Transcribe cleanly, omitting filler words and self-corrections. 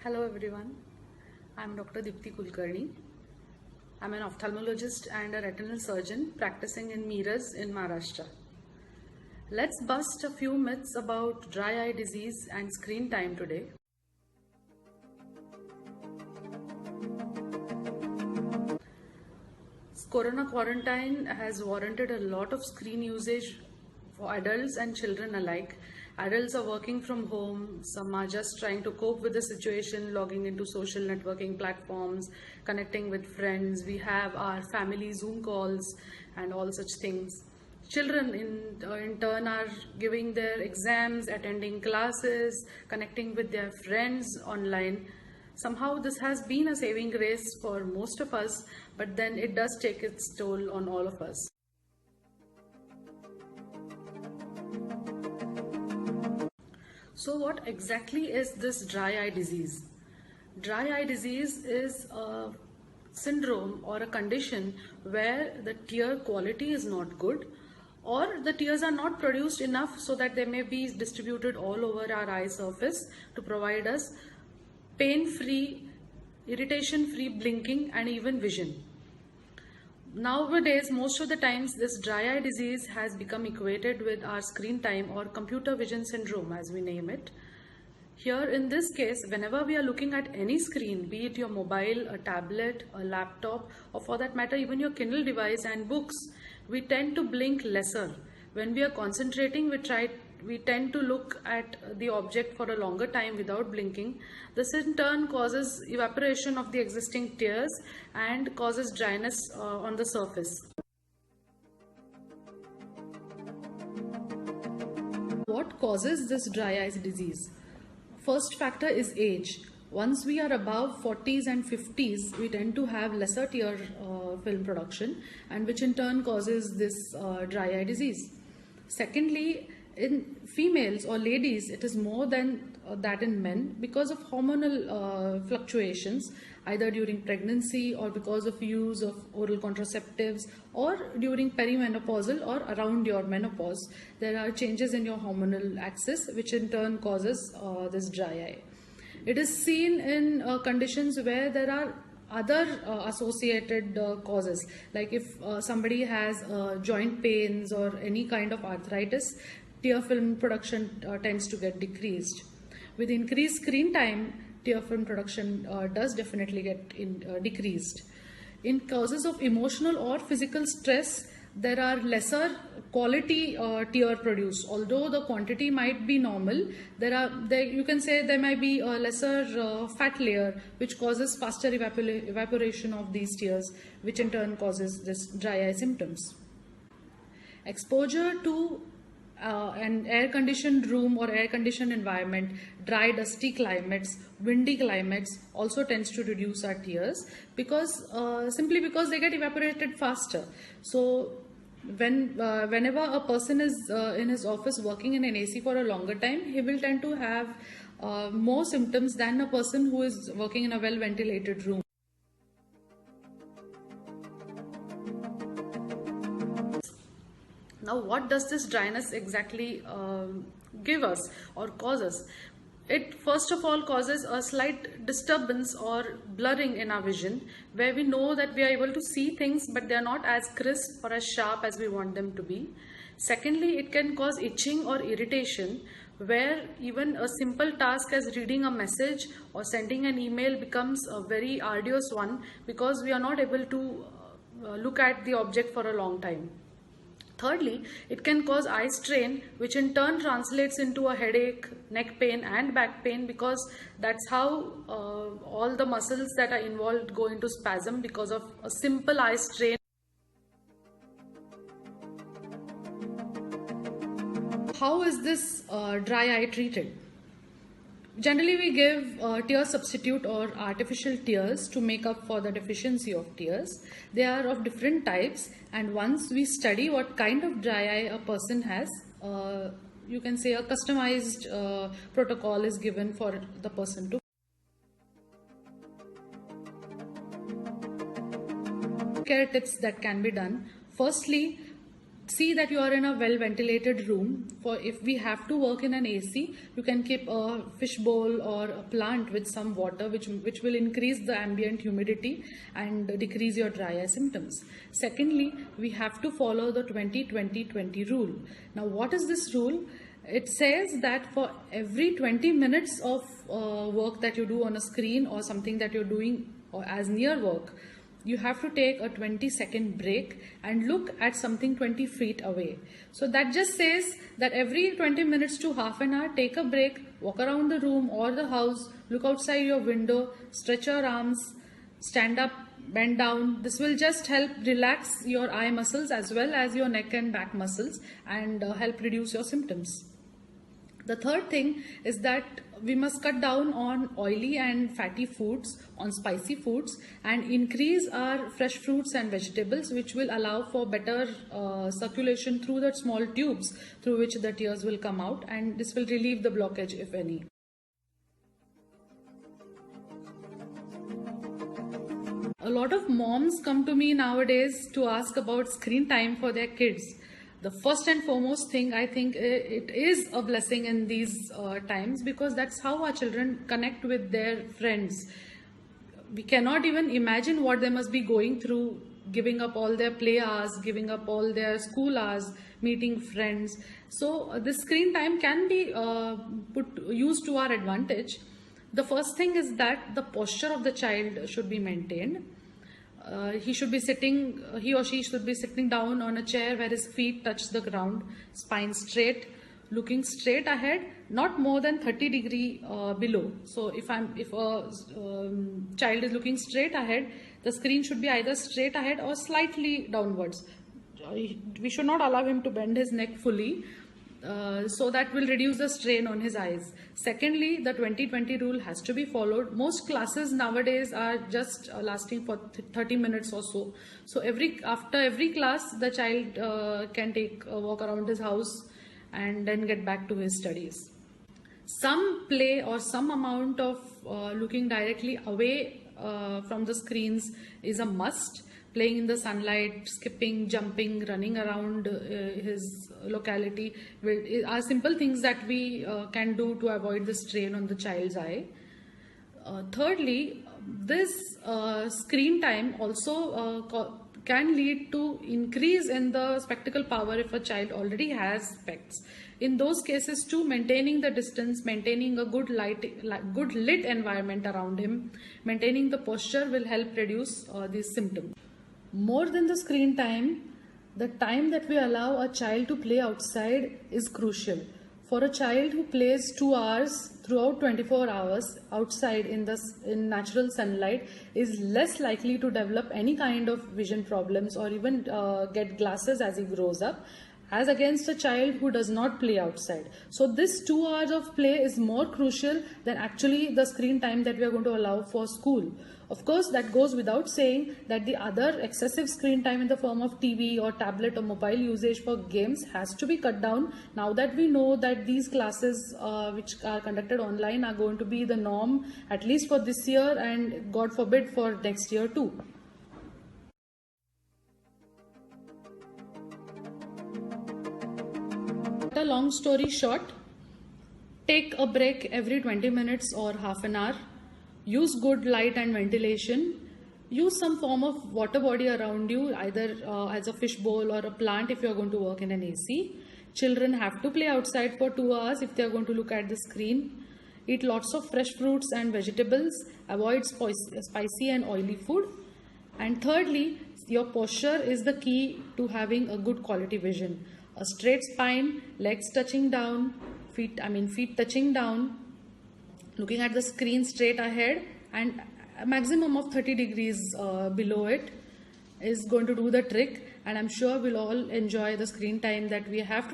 Hello everyone, I'm Dr. Dipti Kulkarni. I'm an ophthalmologist and a retinal surgeon practicing in Miras in Maharashtra. Let's bust a few myths about dry eye disease and screen time today. Corona quarantine has warranted a lot of screen usage for adults and children alike. Adults are working from home, some are just trying to cope with the situation, logging into social networking platforms, connecting with friends. We have our family Zoom calls and all such things. Children in turn are giving their exams, attending classes, connecting with their friends online. Somehow this has been a saving grace for most of us, but then it does take its toll on all of us. So what exactly is this dry eye disease? Dry eye disease is a syndrome or a condition where the tear quality is not good, or the tears are not produced enough so that they may be distributed all over our eye surface to provide us pain-free, irritation-free blinking and even vision. Nowadays, most of the times this dry eye disease has become equated with our screen time or computer vision syndrome as we name it. Here in this case, whenever we are looking at any screen, be it your mobile, a tablet, a laptop, or for that matter even your Kindle device and books, we tend to blink lesser. When we are concentrating, we tend to look at the object for a longer time without blinking. This in turn causes evaporation of the existing tears and causes dryness on the surface. What causes this dry eye disease? First factor is age. Once we are above 40s and 50s, we tend to have lesser tear film production, and which in turn causes this dry eye disease. Secondly, in females or ladies, it is more than that in men because of hormonal fluctuations, either during pregnancy or because of use of oral contraceptives, or during perimenopausal or around your menopause. There are changes in your hormonal axis which in turn causes this dry eye. It is seen in conditions where there are other associated causes, like if somebody has joint pains or any kind of arthritis, tear film production tends to get decreased. With increased screen time, tear film production does definitely get decreased. In causes of emotional or physical stress, there are lesser quality tear produced. Although the quantity might be normal, you can say there might be a lesser fat layer which causes faster evaporation of these tears, which in turn causes this dry eye symptoms. Exposure to an air-conditioned room or air-conditioned environment, dry, dusty climates, windy climates also tends to reduce our tears simply because they get evaporated faster. So whenever a person is in his office working in an AC for a longer time, he will tend to have more symptoms than a person who is working in a well-ventilated room. Now, what does this dryness exactly give us or cause us? It first of all causes a slight disturbance or blurring in our vision, where we know that we are able to see things but they are not as crisp or as sharp as we want them to be. Secondly, it can cause itching or irritation, where even a simple task as reading a message or sending an email becomes a very arduous one because we are not able to look at the object for a long time. Thirdly, it can cause eye strain, which in turn translates into a headache, neck pain and back pain, because that's how all the muscles that are involved go into spasm because of a simple eye strain. How is this dry eye treated? Generally, we give tear substitute or artificial tears to make up for the deficiency of tears. They are of different types, and once we study what kind of dry eye a person has, you can say a customized protocol is given for the person to. Care tips that can be done. Firstly, see that you are in a well ventilated room. For if we have to work in an AC, you can keep a fish bowl or a plant with some water, which will increase the ambient humidity and decrease your dry eye symptoms. Secondly, we have to follow the 20-20-20 rule. Now, what is this rule? It says that for every 20 minutes of work that you do on a screen or something that you're doing or as near work, you have to take a 20-second break and look at something 20 feet away. So that just says that every 20 minutes to half an hour, take a break, walk around the room or the house, look outside your window, stretch your arms, stand up, bend down. This will just help relax your eye muscles as well as your neck and back muscles and help reduce your symptoms. The third thing is that we must cut down on oily and fatty foods, on spicy foods, and increase our fresh fruits and vegetables, which will allow for better circulation through the small tubes through which the tears will come out, and this will relieve the blockage if any. A lot of moms come to me nowadays to ask about screen time for their kids. The first and foremost thing, I think it is a blessing in these times, because that's how our children connect with their friends. We cannot even imagine what they must be going through, giving up all their play hours, giving up all their school hours, meeting friends. So this screen time can be used to our advantage. The first thing is that the posture of the child should be maintained. He or she should be sitting down on a chair where his feet touch the ground, spine straight, looking straight ahead, not more than 30 degrees below. So if a child is looking straight ahead, the screen should be either straight ahead or slightly downwards. We should not allow him to bend his neck fully. So that will reduce the strain on his eyes. Secondly, the 20-20 rule has to be followed. Most classes nowadays are just lasting for 30 minutes or so. So after every class, the child can take a walk around his house and then get back to his studies. Some play or some amount of looking directly away from the screens is a must. Playing in the sunlight, skipping, jumping, running around his locality are simple things that we can do to avoid the strain on the child's eye. Thirdly, this screen time also can lead to increase in the spectacle power if a child already has specs. In those cases too, maintaining the distance, maintaining a good lit environment around him, maintaining the posture will help reduce these symptoms. More than the screen time, the time that we allow a child to play outside is crucial. For a child who plays 2 hours throughout 24 hours outside in natural sunlight is less likely to develop any kind of vision problems or even get glasses as he grows up, as against a child who does not play outside. So this 2 hours of play is more crucial than actually the screen time that we are going to allow for school. Of course, that goes without saying that the other excessive screen time in the form of TV or tablet or mobile usage for games has to be cut down, now that we know that these classes which are conducted online are going to be the norm, at least for this year and God forbid for next year too. A long story short, take a break every 20 minutes or half an hour. Use good light and ventilation. Use some form of water body around you, either as a fish bowl or a plant if you are going to work in an AC. Children have to play outside for 2 hours if they are going to look at the screen. Eat lots of fresh fruits and vegetables. Avoid spicy and oily food. And thirdly, your posture is the key to having a good quality vision. A straight spine, legs touching down, feet touching down, looking at the screen straight ahead, and a maximum of 30 degrees below it is going to do the trick. And I'm sure we'll all enjoy the screen time that we have